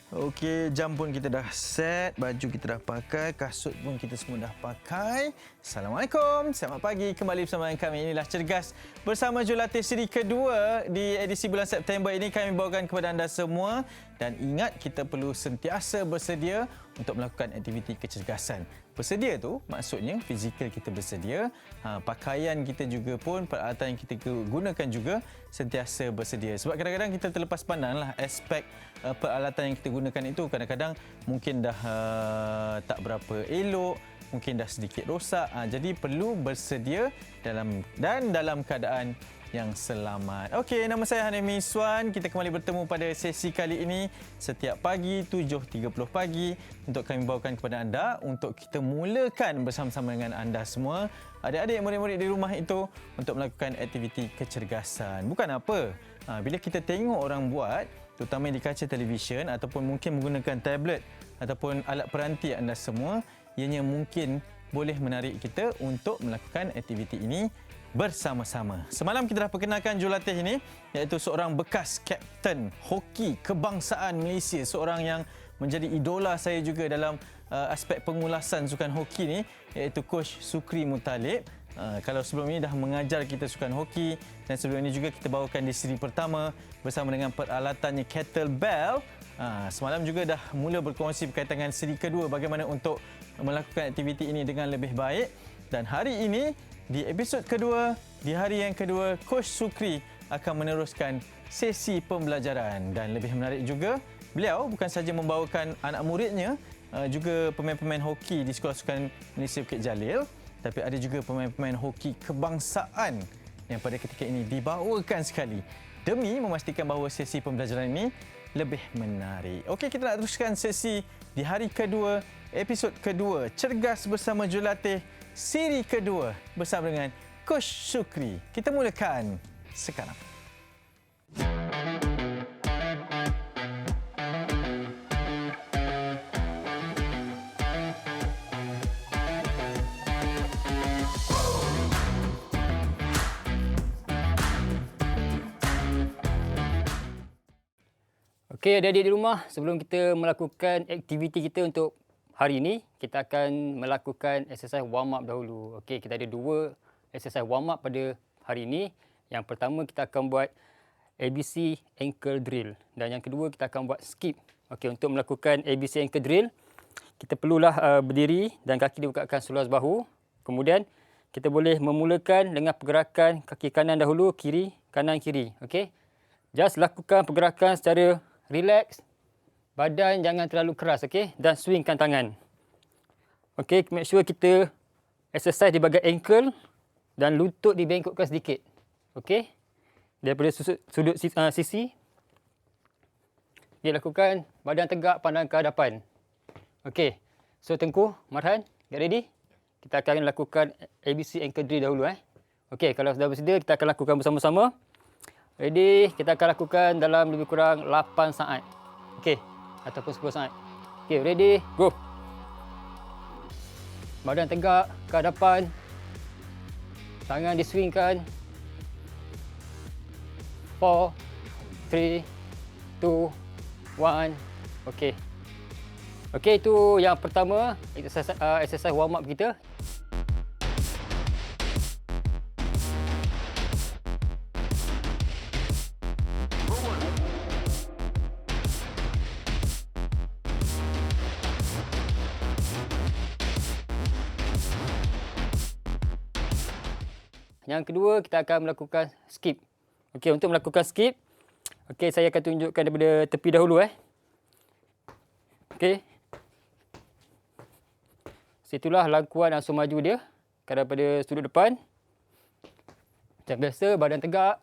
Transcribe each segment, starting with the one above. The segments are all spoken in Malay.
Okey, jam pun kita dah set, baju kita dah pakai, kasut pun kita semua dah pakai. Assalamualaikum, selamat pagi. Kembali bersama dengan kami, inilah Cergas bersama Jurulatih siri kedua di edisi bulan September ini kami bawakan kepada anda semua. Dan ingat, kita perlu sentiasa bersedia untuk melakukan aktiviti kecergasan. Bersedia tu maksudnya fizikal kita bersedia, pakaian kita juga pun, peralatan yang kita gunakan juga sentiasa bersedia. Sebab kadang-kadang kita terlepas pandanglah aspek peralatan yang kita gunakan itu kadang-kadang mungkin dah tak berapa elok, mungkin dah sedikit rosak. Jadi perlu bersedia dalam keadaan yang selamat. Okey, nama saya Hanim Miswan. Kita kembali bertemu pada sesi kali ini setiap pagi 7.30 pagi untuk kami bawakan kepada anda untuk kita mulakan bersama-sama dengan anda semua, adik-adik, murid-murid di rumah itu untuk melakukan aktiviti kecergasan. Bukan apa, bila kita tengok orang buat, terutama di kaca televisyen ataupun mungkin menggunakan tablet ataupun alat peranti anda semua, ianya mungkin boleh menarik kita untuk melakukan aktiviti ini bersama-sama. Semalam kita dah perkenalkan jurulatih ini, iaitu seorang bekas kapten hoki kebangsaan Malaysia, seorang yang menjadi idola saya juga dalam aspek pengulasan sukan hoki ni, iaitu Coach Sukri Muttalib. Kalau sebelum ini dah mengajar kita sukan hoki, dan sebelum ini juga kita bawakan di siri pertama bersama dengan peralatannya kettlebell. Semalam juga dah mula berkongsi berkaitan dengan siri kedua, bagaimana untuk melakukan aktiviti ini dengan lebih baik. Dan hari ini di episod kedua, di hari yang kedua, Coach Sukri akan meneruskan sesi pembelajaran. Dan lebih menarik juga, beliau bukan sahaja membawakan anak muridnya, juga pemain-pemain hoki di Sekolah Sukan Malaysia Bukit Jalil, tapi ada juga pemain-pemain hoki kebangsaan yang pada ketika ini dibawakan sekali demi memastikan bahawa sesi pembelajaran ini lebih menarik. Okey, kita nak teruskan sesi di hari kedua, episod kedua, Cergas bersama Jurulatih siri kedua bersama dengan Coach Sukri. Kita mulakan sekarang. Okey, adik-adik di rumah, sebelum kita melakukan aktiviti kita untuk hari ini, kita akan melakukan exercise warm up dahulu. Okey, kita ada dua exercise warm up pada hari ini. Yang pertama kita akan buat ABC ankle drill, dan yang kedua kita akan buat skip. Okey, untuk melakukan ABC ankle drill, kita perlulah berdiri dan kaki dibukakan seluas bahu. Kemudian kita boleh memulakan dengan pergerakan kaki kanan dahulu, kiri, kanan, kiri. Okey. Just lakukan pergerakan secara relax, badan jangan terlalu keras, okey, dan swingkan tangan. Okey, make sure kita exercise di bahagian ankle dan lutut dibengkokkan sedikit. Okey, daripada sudut sisi. Okey, lakukan badan tegak, pandang ke hadapan. Okey, so Tengku, Marhan, get ready? Kita akan lakukan ABC ankle drill dahulu. Okey, kalau sudah bersedia, kita akan lakukan bersama-sama. Ready? Kita akan lakukan dalam lebih kurang 8 saat. Okey, ataupun 10 saat. Okey, ready? Go. Badan tegak ke hadapan. Tangan diswingkan. 4, 3, 2, 1. Okey. Okey, itu yang pertama, exercise warm up kita. Yang kedua, kita akan melakukan skip. Okey, untuk melakukan skip, okey, saya akan tunjukkan daripada tepi dahulu. Okey. Situlah langkuan langsung maju dia daripada sudut depan. Macam biasa, badan tegak,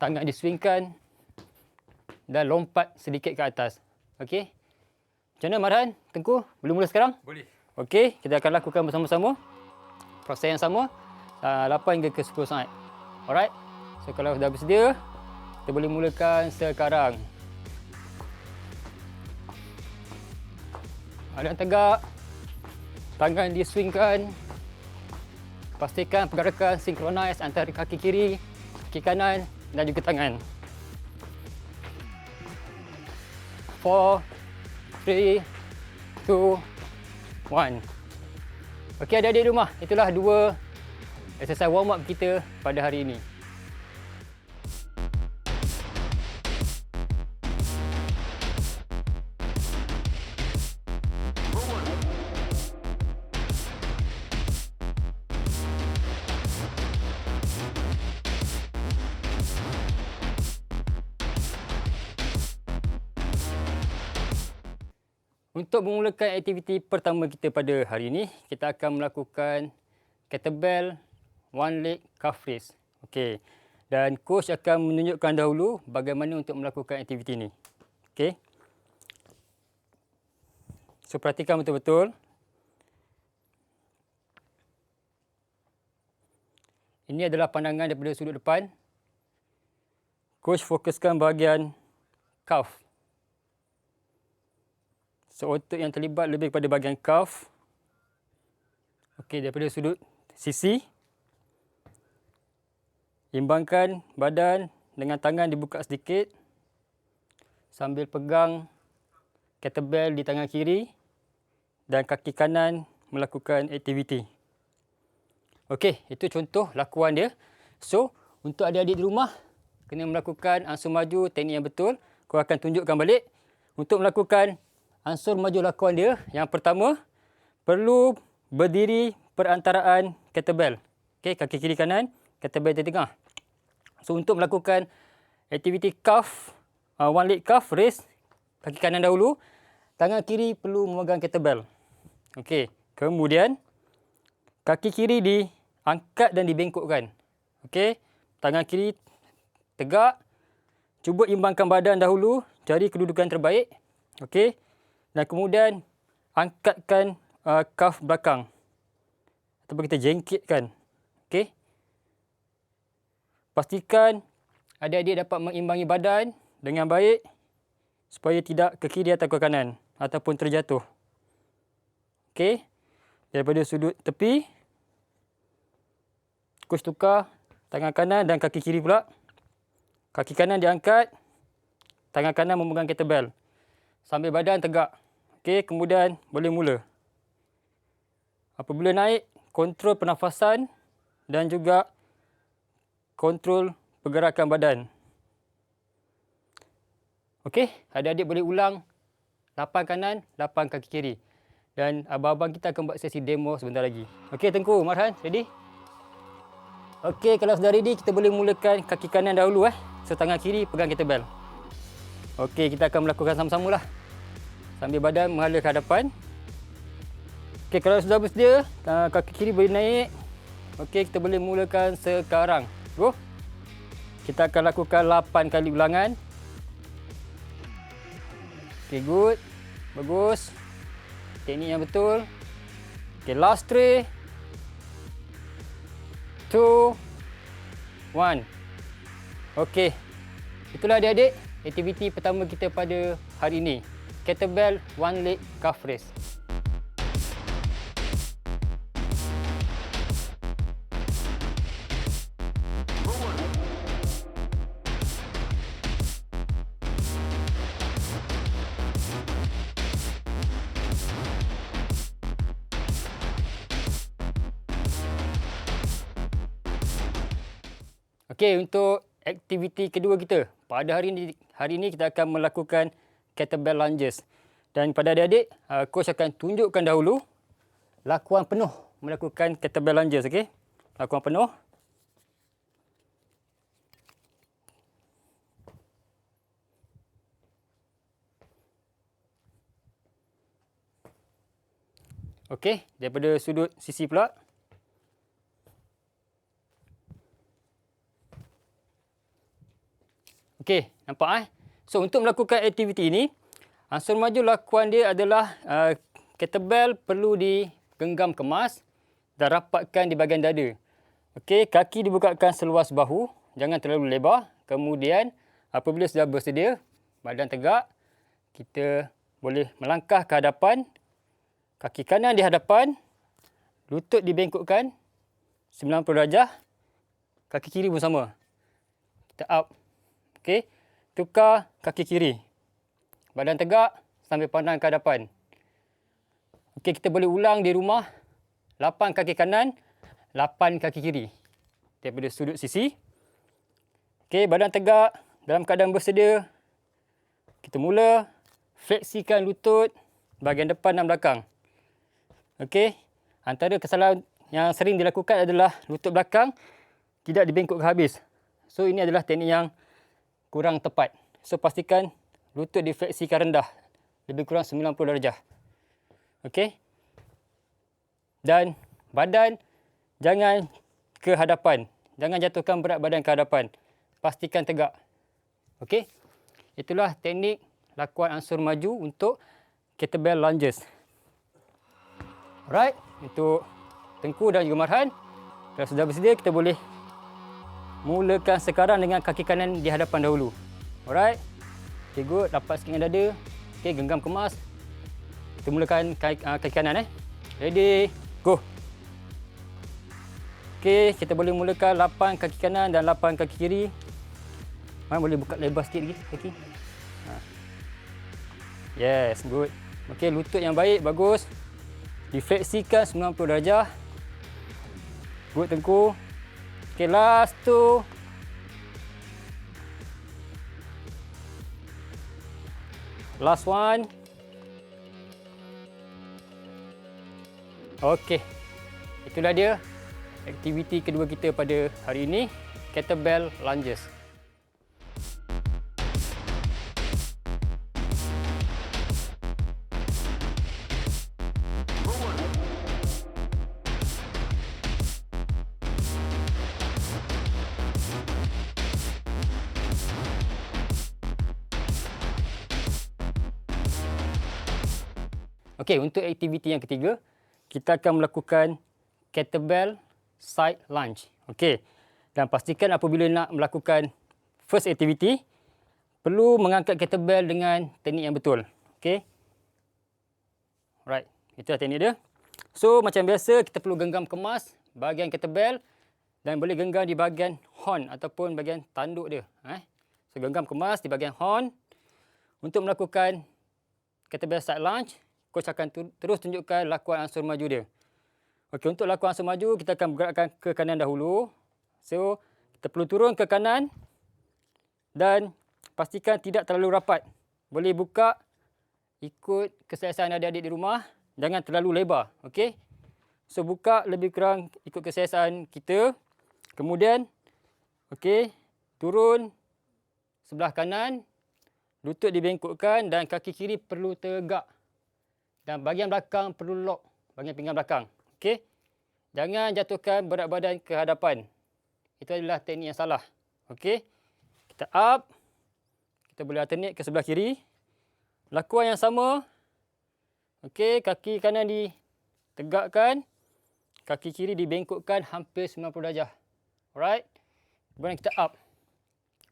tangan diswingkan dan lompat sedikit ke atas. Okey. Macam mana, Marhan? Tengku, boleh mula sekarang? Boleh. Okey, kita akan lakukan bersama-sama. Proses yang sama. 8 hingga ke 10 saat. Alright. So kalau dah bersedia, kita boleh mulakan sekarang. Badan tegak. Tangan diswingkan. Pastikan pergerakan sinkronis antara kaki kiri, kaki kanan dan juga tangan. 4, 4, 3, 2, 1. Okey, adik-adik di rumah, itulah 2 exercise warm up kita pada hari ini. Untuk memulakan aktiviti pertama kita pada hari ini, kita akan melakukan kettlebell one leg calf raise. Okey. Dan coach akan menunjukkan dahulu bagaimana untuk melakukan aktiviti ini. Okey. So perhatikan betul-betul. Ini adalah pandangan daripada sudut depan. Coach fokuskan bahagian calf. So, otot yang terlibat lebih kepada bahagian calf. Okey, daripada sudut sisi. Imbangkan badan dengan tangan dibuka sedikit. Sambil pegang kettlebell di tangan kiri. Dan kaki kanan melakukan aktiviti. Okey, itu contoh lakuan dia. So, untuk adik-adik di rumah, kena melakukan ansur maju teknik yang betul. Kau akan tunjukkan balik. Untuk melakukan ansur maju lakuan dia, yang pertama, perlu berdiri perantaraan kettlebell. Okey, kaki kiri kanan, kettlebell di tengah. So, untuk melakukan aktiviti calf, one leg calf raise, kaki kanan dahulu, tangan kiri perlu memegang kettlebell. Okey, kemudian kaki kiri diangkat dan dibengkokkan. Okey, tangan kiri tegak, cuba imbangkan badan dahulu, cari kedudukan terbaik. Okey. Dan kemudian angkatkan calf belakang. Ataupun kita jengkitkan. Okey. Pastikan adik-adik dapat mengimbangi badan dengan baik supaya tidak ke kiri atau ke kanan ataupun terjatuh. Okey. Daripada sudut tepi, coach tukar tangan kanan dan kaki kiri pula. Kaki kanan diangkat, tangan kanan memegang kettlebell. Sambil badan tegak. Okey, kemudian boleh mula. Apabila naik, kontrol pernafasan dan juga kontrol pergerakan badan. Okey, adik-adik boleh ulang 8 kanan, 8 kaki kiri. Dan abang-abang kita akan buat sesi demo sebentar lagi. Okey, Tengku, Marhan, ready? Okey, kalau sudah ready, kita boleh mulakan kaki kanan dahulu. So, tangan kiri pegang kettlebell. Okey, kita akan melakukan sama-sama lah. Sambil badan menghala ke hadapan. Okey, kalau sudah bersedia, kaki kiri boleh naik. Okey, kita boleh mulakan sekarang. Go. Kita akan lakukan 8 kali ulangan. Okey, good. Bagus. Teknik yang betul. Okey, last 3, 2, 1. Okey. Itulah adik-adik aktiviti pertama kita pada hari ini. Kettlebell one leg calf raise. Okey, untuk aktiviti kedua kita. Pada hari ini kita akan melakukan kettlebell lunges. Dan pada adik-adik, coach akan tunjukkan dahulu lakuan penuh melakukan kettlebell lunges. Okey, lakuan penuh. Okey, daripada sudut sisi pula. Okey, nampak So, untuk melakukan aktiviti ini, ansur maju lakuan dia adalah kettlebell perlu digenggam kemas dan rapatkan di bahagian dada. Okey, kaki dibukakan seluas bahu, jangan terlalu lebar. Kemudian, apabila sudah bersedia, badan tegak, kita boleh melangkah ke hadapan. Kaki kanan di hadapan, lutut dibengkokkan 90 darjah. Kaki kiri pun sama. Kita up. Okey, tukar kaki kiri. badan tegak sambil pandang ke hadapan. Okey, kita boleh ulang di rumah. 8 kaki kanan, 8 kaki kiri. Daripada sudut sisi. Okey, badan tegak dalam keadaan bersedia. Kita mula. Fleksikan lutut bahagian depan dan belakang. Okey, antara kesalahan yang sering dilakukan adalah lutut belakang tidak dibengkokkan habis. So, ini adalah teknik yang kurang tepat. So, pastikan lutut difleksikan rendah. Lebih kurang 90 darjah. Okey. Dan badan jangan ke hadapan. Jangan jatuhkan berat badan ke hadapan. Pastikan tegak. Okey. Itulah teknik lakuan ansur maju untuk kettlebell lunges. Alright. Untuk Tengku dan juga Marhan. Kalau sudah bersedia, kita boleh mulakan sekarang dengan kaki kanan di hadapan dahulu. Alright. Okay, good. Rapat sikit dengan dada. Okay, genggam kemas. Kita mulakan kaki kanan. Ready, go. Okay, kita boleh mulakan 8 kaki kanan dan 8 kaki kiri. Man, boleh buka lebar sikit lagi kaki. Yes, good. Okay, lutut yang baik, bagus. Difleksikan 90 darjah. Good, Tengku. Okay, last 2. Last one. Okey. Itulah dia aktiviti kedua kita pada hari ini, kettlebell lunges. Okey, untuk aktiviti yang ketiga, kita akan melakukan kettlebell side lunge. Okey. Dan pastikan apabila nak melakukan first activity, perlu mengangkat kettlebell dengan teknik yang betul. Okey. Alright, itulah teknik dia. So, macam biasa, kita perlu genggam kemas bahagian kettlebell dan boleh genggam di bahagian horn ataupun bahagian tanduk dia. So, genggam kemas di bahagian horn. Untuk melakukan kettlebell side lunge, coach akan terus tunjukkan lakuan ansur maju dia. Okey, untuk lakuan ansur maju, kita akan bergerakkan ke kanan dahulu. So, kita perlu turun ke kanan dan pastikan tidak terlalu rapat. Boleh buka ikut keselesaan adik-adik di rumah. Jangan terlalu lebar. Okey. So, buka lebih kurang ikut keselesaan kita. Kemudian, okey, turun sebelah kanan. Lutut dibengkokkan dan kaki kiri perlu tegak. Dan bahagian belakang perlu lock, bahagian pinggang belakang. Okey. Jangan jatuhkan berat badan ke hadapan. Itu adalah teknik yang salah. Okey. Kita up. Kita boleh alternate ke sebelah kiri. Lakuan yang sama. Okey, kaki kanan ditegakkan. Kaki kiri dibengkokkan hampir 90 darjah. Alright. Kemudian kita up.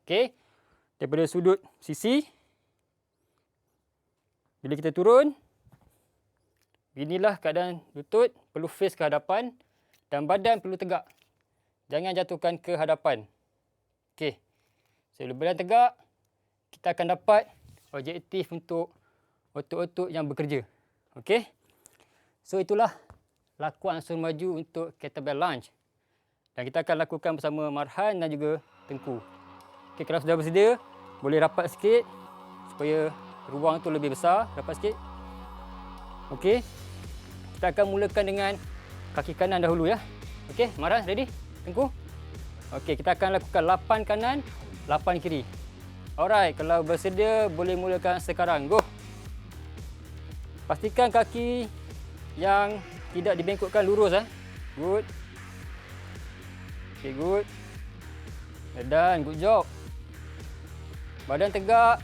Okey. Daripada sudut sisi. Bila kita turun, inilah keadaan lutut, perlu face ke hadapan dan badan perlu tegak. Jangan jatuhkan ke hadapan. Okey. So, bila badan tegak, kita akan dapat objektif untuk otot-otot yang bekerja. Okey. So, itulah lakuan ansur maju untuk kettlebell lunge. Dan kita akan lakukan bersama Marhan dan juga Tengku. Okey, kalau sudah bersedia, boleh rapat sikit supaya ruang tu lebih besar. Rapat sikit. Okey. Kita akan mulakan dengan kaki kanan dahulu ya. Okey, Marhan ready? Tengku. Okey, kita akan lakukan 8 kanan, 8 kiri. Alright, kalau bersedia boleh mulakan sekarang. Go. Pastikan kaki yang tidak dibengkokkan lurus Good. Okey, good. Dan good job. Badan tegak.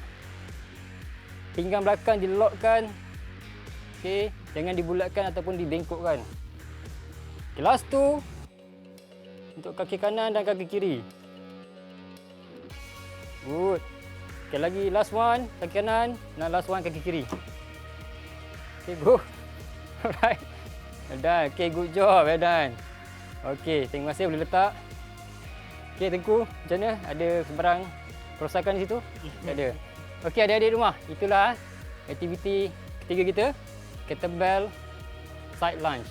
Pinggang belakang dilokkan. Okey, jangan dibulatkan ataupun dibengkokkan. Okay, last 2 untuk kaki kanan dan kaki kiri. Good. Okay, lagi last one kaki kanan dan last one kaki kiri. Okay, go. Alright. Done. Okay, good job. Well done. Okay, terima kasih, boleh letak. Okay, Tengku, macam mana? Ada sebarang kerosakan di situ? Tak ada. Okey, adik-adik rumah, itulah aktiviti ketiga kita, kettlebell side lunge.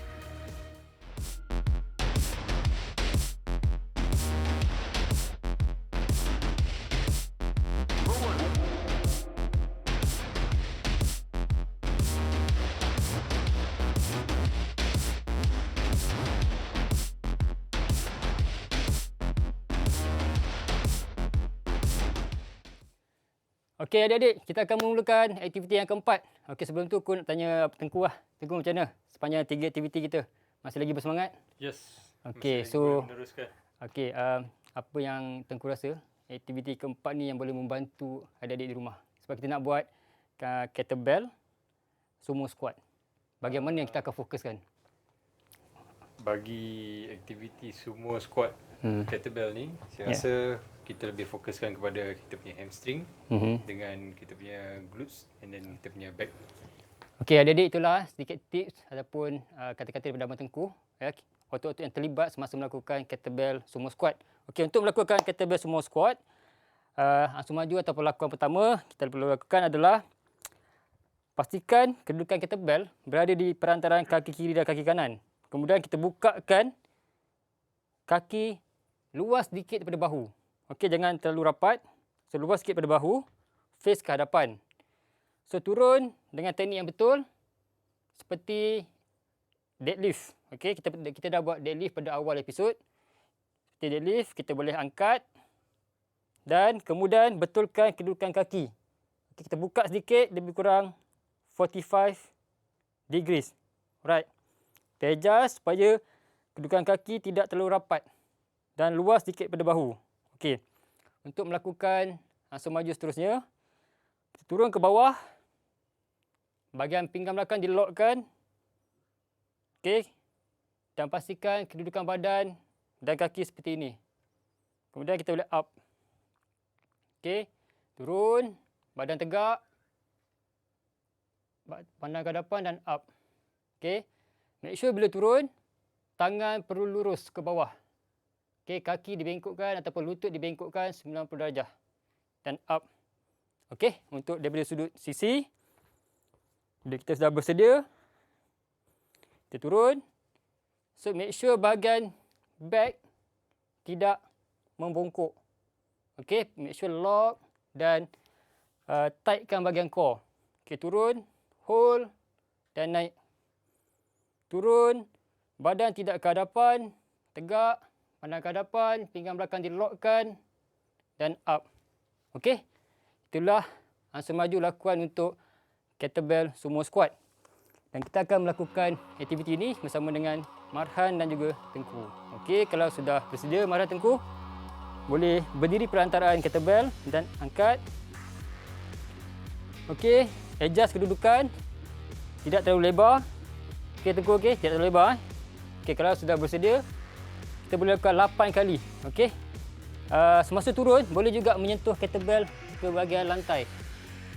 Okey adik-adik, kita akan memulakan aktiviti yang keempat. Okey, sebelum tu aku nak tanya Tengku lah. Tengku macam mana sepanjang 3 aktiviti kita? Masih lagi bersemangat? Yes. Okey, Masih so meneruskan. okey, apa yang Tengku rasa aktiviti keempat ni yang boleh membantu adik-adik di rumah? Sebab kita nak buat kettlebell sumo squat. Bagaimana yang kita akan fokuskan? Bagi aktiviti sumo squat kettlebell ni, saya rasa kita lebih fokuskan kepada kita punya hamstring dengan kita punya glutes and then kita punya back. Okey adik-adik, itulah sedikit tips ataupun kata-kata daripada Abang Tengku ya, waktu-waktu yang terlibat semasa melakukan kettlebell sumo squat. Okey, untuk melakukan kettlebell sumo squat, langsung maju ataupun lakukan pertama kita perlu lakukan adalah pastikan kedudukan kettlebell berada di perantaraan kaki kiri dan kaki kanan. Kemudian kita bukakan kaki luas sedikit daripada bahu. Okey, jangan terlalu rapat. So, luas sikit pada bahu, face ke hadapan. So, turun dengan teknik yang betul seperti deadlift. Okey, kita dah buat deadlift pada awal episod. Seperti deadlift, kita boleh angkat dan kemudian betulkan kedudukan kaki. Okey, kita buka sedikit, lebih kurang 45 degrees. Alright. Kita adjust supaya kedudukan kaki tidak terlalu rapat dan luas sedikit pada bahu. Okey. Untuk melakukan semaju seterusnya, kita turun ke bawah. Bahagian pinggang belakang dilokkan. Okey. Dan pastikan kedudukan badan dan kaki seperti ini. Kemudian kita boleh up. Okey. Turun, badan tegak. Pandang ke hadapan dan up. Okey. Make sure bila turun, tangan perlu lurus ke bawah. Okey, kaki dibengkokkan ataupun lutut dibengkokkan 90 darjah. Dan up. Okey, untuk daripada sudut sisi. Bila kita sudah bersedia, kita turun. So, make sure bahagian back tidak membongkok. Okey, make sure lock dan tightkan bahagian core. Okey, turun, hold dan naik. Turun, badan tidak ke hadapan, tegak. Pandang ke hadapan, pinggang belakang dilokkan dan up. Okey. Itulah semaju lakukan untuk kettlebell sumo squat. Dan kita akan melakukan aktiviti ini bersama dengan Marhan dan juga Tengku. Okey, kalau sudah bersedia Marhan, Tengku, boleh berdiri perantaraan kettlebell dan angkat. Okey, adjust kedudukan. Tidak terlalu lebar. Okey, Tengku, okey, tidak terlalu lebar. Okey, kalau sudah bersedia, kita boleh lakukan 8 kali. Okey. Semasa turun, boleh juga menyentuh kettlebell ke bahagian lantai.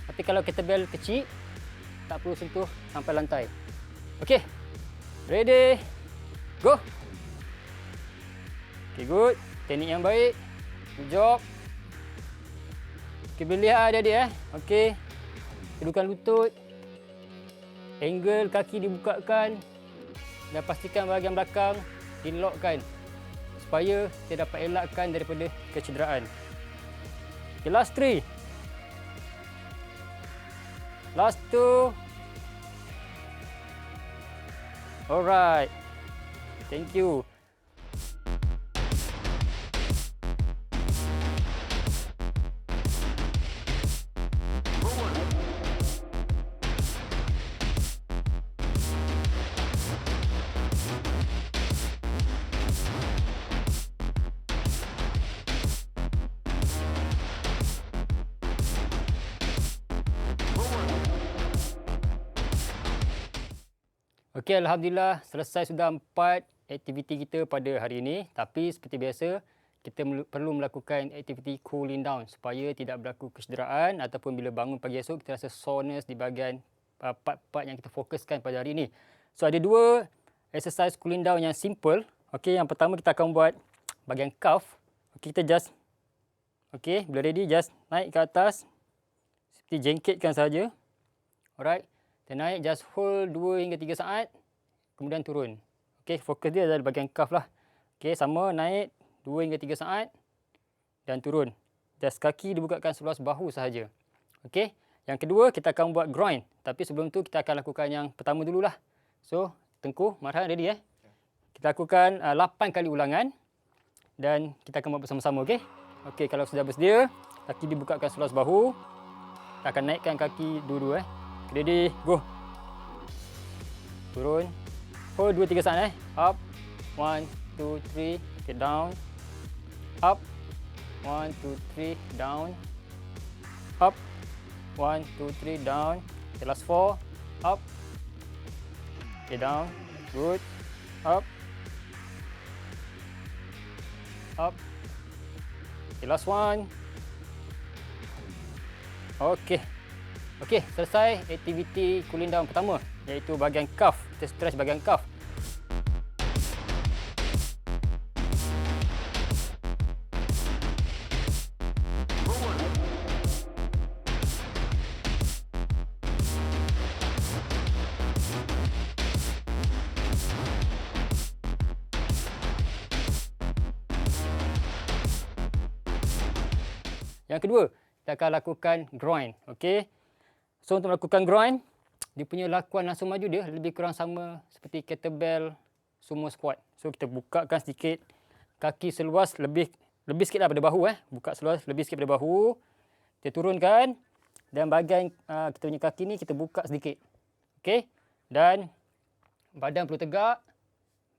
Tapi kalau kettlebell kecil, tak perlu sentuh sampai lantai. Okey. Ready. Go. Okey, good. Teknik yang baik. Good job. Okey, boleh lihat adik-adik Okey. Kedudukan lutut. Angle kaki dibukakan. Dan pastikan bahagian belakang dilokkan. Supaya kita dapat elakkan daripada kecederaan. Okay, last 3. Last 2. Alright. Thank you. Okey, alhamdulillah selesai sudah 4 aktiviti kita pada hari ini. Tapi seperti biasa, kita perlu melakukan aktiviti cooling down supaya tidak berlaku kecederaan ataupun bila bangun pagi esok kita rasa soreness di bahagian part-part yang kita fokuskan pada hari ini. So ada 2 exercise cooling down yang simple. Okey, yang pertama kita akan buat bahagian calf. Okey, kita just bila ready just naik ke atas seperti jengkitkan saja. Alright. Kita naik, just hold 2 hingga 3 saat. Kemudian turun. Okey, fokus dia adalah bahagian calf lah. Okey, sama naik 2 hingga 3 saat dan turun. Just kaki dibukakan seluas bahu sahaja. Okey. Yang kedua, kita akan buat groin. Tapi sebelum tu kita akan lakukan yang pertama dululah. So, Tengku, Marhan ready Kita lakukan 8 kali ulangan dan kita akan buat bersama-sama, okey? Okey, kalau sudah bersedia, kaki dibukakan seluas bahu. Kita akan naikkan kaki dua-dua Ready, go. Turun. Hold 2-3 saat Up. 1, 2, 3. Okay, down. Up. 1, 2, 3. Down. Up. 1, 2, 3. Down. Okay, last 4. Up. Okay, down. Good. Up. Up. Okay, last one. Okay. Okey, selesai aktiviti cooling down pertama, iaitu bahagian calf. Kita stretch bahagian calf. Yang kedua, kita akan lakukan groin. Okey. So untuk melakukan groin, dia punya lakuan langsung maju dia lebih kurang sama seperti kettlebell sumo squat. So kita bukakan sedikit kaki seluas lebih sikit daripada bahu Buka seluas lebih sikit daripada bahu. Kita turunkan dan bahagian kita punya kaki ni kita buka sedikit. Okey. Dan badan perlu tegak.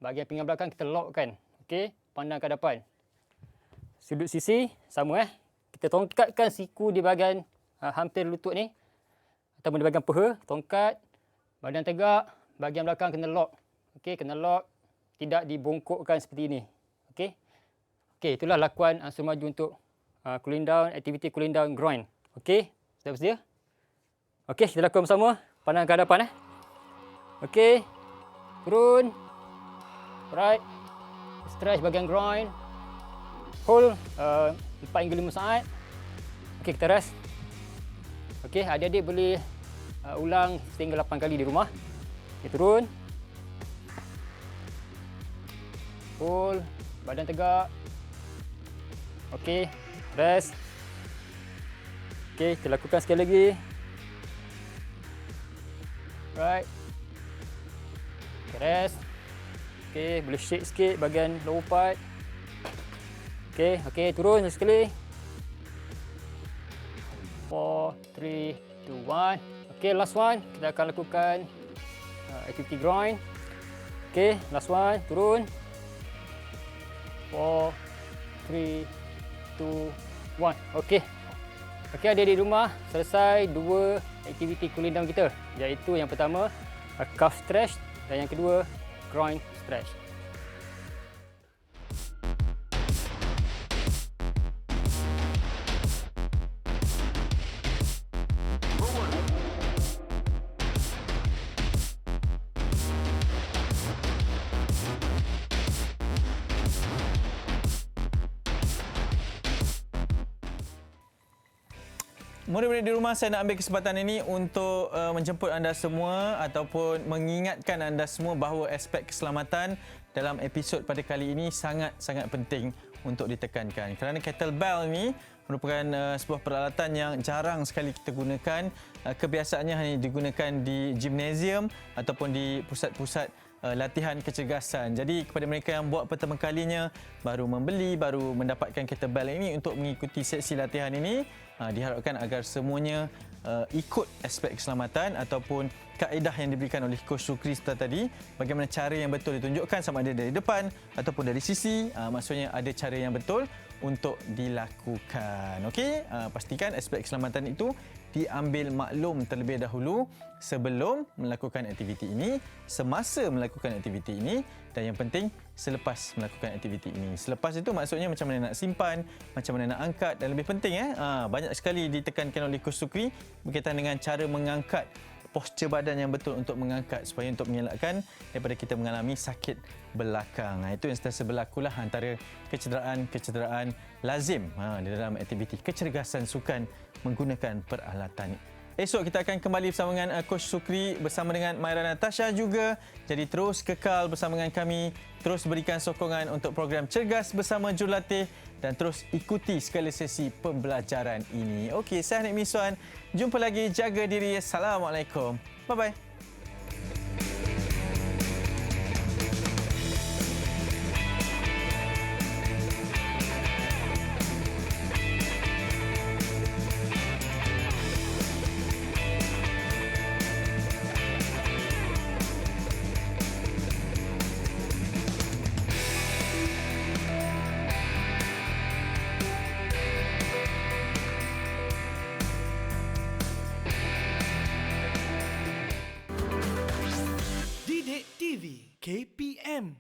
Bahagian pinggang belakang kita lockkan. Okey, pandang ke hadapan. Sudut sisi sama Kita tongkatkan siku di bahagian hampir lutut ni. Ataupun di bahagian peha, tongkat, badan tegak, bahagian belakang kena lock. Okey, kena lock, tidak dibongkokkan seperti ini. Okey. Okey, itulah lakuan langsung maju untuk cooling down, aktiviti cooling down groin. Okey, sudah bersedia? Okey, kita lakukan bersama. Pandang ke hadapan Okey. Turun. Alright. Stretch bahagian groin. Hold 4 hingga 5 saat. Okey, kita rest. Okey, adik-adik boleh ulang sehingga 8 kali di rumah. Okay, turun. Hold. Badan tegak. Okey, rest. Okey, kita lakukan sekali lagi. Right. Okay, rest. Okey, boleh shake sikit bahagian lower part. Okey, turun sekali. 4, 3, 2, 1. Okey, last one. Kita akan lakukan aktiviti groin. Okey, last one. Turun. 4, 3, 2, 1. Okey. Okey, adik-adik di rumah, selesai 2 aktiviti cooling down kita. Iaitu yang pertama, calf stretch dan yang kedua, groin stretch. Murid-murid di rumah, saya nak ambil kesempatan ini untuk menjemput anda semua ataupun mengingatkan anda semua bahawa aspek keselamatan dalam episod pada kali ini sangat-sangat penting untuk ditekankan. Kerana kettlebell ini merupakan sebuah peralatan yang jarang sekali kita gunakan. Kebiasaannya hanya digunakan di gimnasium ataupun di pusat-pusat latihan kecergasan. Jadi kepada mereka yang buat pertama kalinya, baru membeli, baru mendapatkan kettlebell ini untuk mengikuti sesi latihan ini, diharapkan agar semuanya ikut aspek keselamatan ataupun kaedah yang diberikan oleh Coach Sukri sebentar tadi, bagaimana cara yang betul ditunjukkan sama ada dari depan ataupun dari sisi, maksudnya ada cara yang betul untuk dilakukan. Okey, pastikan aspek keselamatan itu diambil maklum terlebih dahulu sebelum melakukan aktiviti ini, semasa melakukan aktiviti ini dan yang penting selepas melakukan aktiviti ini. Selepas itu maksudnya macam mana nak simpan, macam mana nak angkat dan lebih penting banyak sekali ditekankan oleh Coach Sukri berkaitan dengan cara mengangkat, postur badan yang betul untuk mengangkat supaya untuk mengelakkan daripada kita mengalami sakit belakang. Itu yang sentiasa berlakulah antara kecederaan lazim di dalam aktiviti kecergasan sukan menggunakan peralatan Esok kita akan kembali bersama dengan Coach Sukri bersama dengan Maira Natasha juga. Jadi terus kekal bersama dengan kami. Terus berikan sokongan untuk program Cergas Bersama Jurulatih dan terus ikuti segala sesi pembelajaran ini. Okey, saya Nik Miswan. Jumpa lagi. Jaga diri. Assalamualaikum. Bye-bye. Didik TV KPM